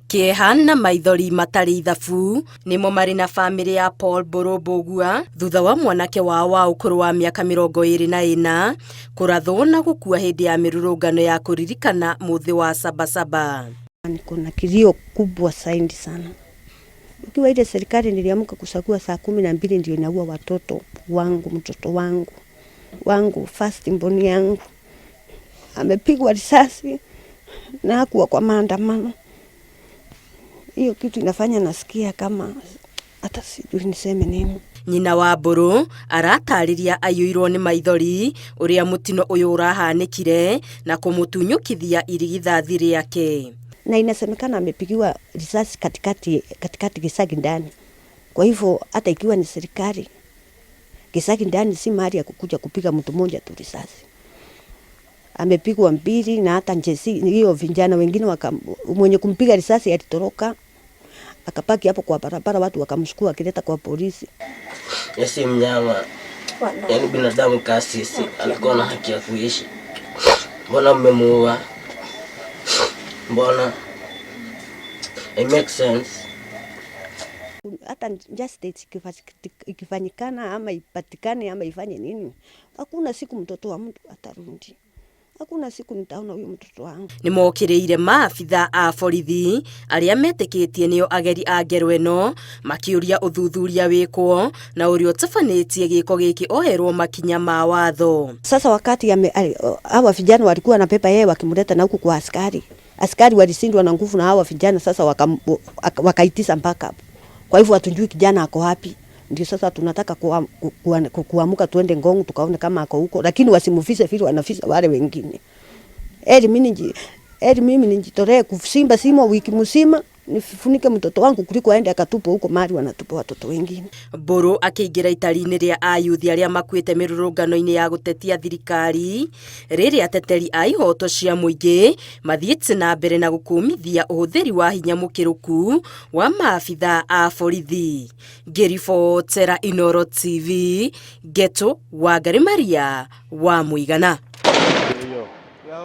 Kieha na maithori matari ithabu nimo mari na family ya Paul Mburu Mbugua thutha wa mwanake wao wa ukuru wa miaka 24 kurathwo na gukua hindi ya mirurungano ya kuririkana muthi wa Sabasaba. Kuna kilio kubwa zaidi sana. Ukiwa ile serikali niliamka kusagua saa 12 ndio inaua watoto wangu, mtoto wangu first born yangu amepigwa risasi na hakuwa kwa maandamano. Hiyo kitu inafanya nasikia kama hata sijui niseme nini. Nyina wa Mburu aratariria ayuirwo ni maithori uria mutino uyu urahanikire na kumutunyukithia irigithathi riake. Na inasemekana amepigiwa risasi katikati Gisagi ndani. Kwa hivyo hata ikiwa ni serikali, Gisagi ndani si mahali ya kukuja kupiga mtu mmoja tu risasi. Amepigwa mbili na hata njesi hiyo vijana wengine mwenye kumpiga risasi alitoroka akapaki hapo kwa barabara, watu wakamshukua akileta kwa polisi. Yesi mnyama, yani binadamu kasisi, alikuwa na haki ya kuishi. Mbona mmemuua? Mbona? It makes sense. Hata justice ikifanyikana ama ipatikane ama ifanye nini, hakuna siku mtoto wa mtu atarudi. Hakuna siku nitaona huyo mtoto wangu. Nimokireire maafitha a borithi aria metikitie nio ageri a ngero eno makiuria uthuthuria wikwo na urio tafanetie giko giki oherwo makinya ma watho. Sasa wakati hawa vijana walikuwa wanapepa yeye wakimleta na huku kwa askari walishindwa na nguvu na hawa vijana, sasa wakaitisa mpaka hapo. Kwa hivyo hatujui kijana ako wapi. Ndio sasa tunataka kuamuka tuende Ngong tukaone kama ako huko, lakini wasimufise vile wanafisa wale wengine. Mimi nijitolee kusimba simo wiki mzima nifunike mtoto wangu kuliko aende akatupa huko mali wanatupa watoto wengine. Mburu akiingira itari-ini ria ayuthi aria makuite mirurungano-ini ya gutetia thirikari riri ateteri a ihoto cia muingi mathiite na mbere na gukumithia uhuthiri wa hinya mukiruku wa maafitha a borithi. Ngiribotera Inooro TV, Geto Wangari Maria wa Muigana.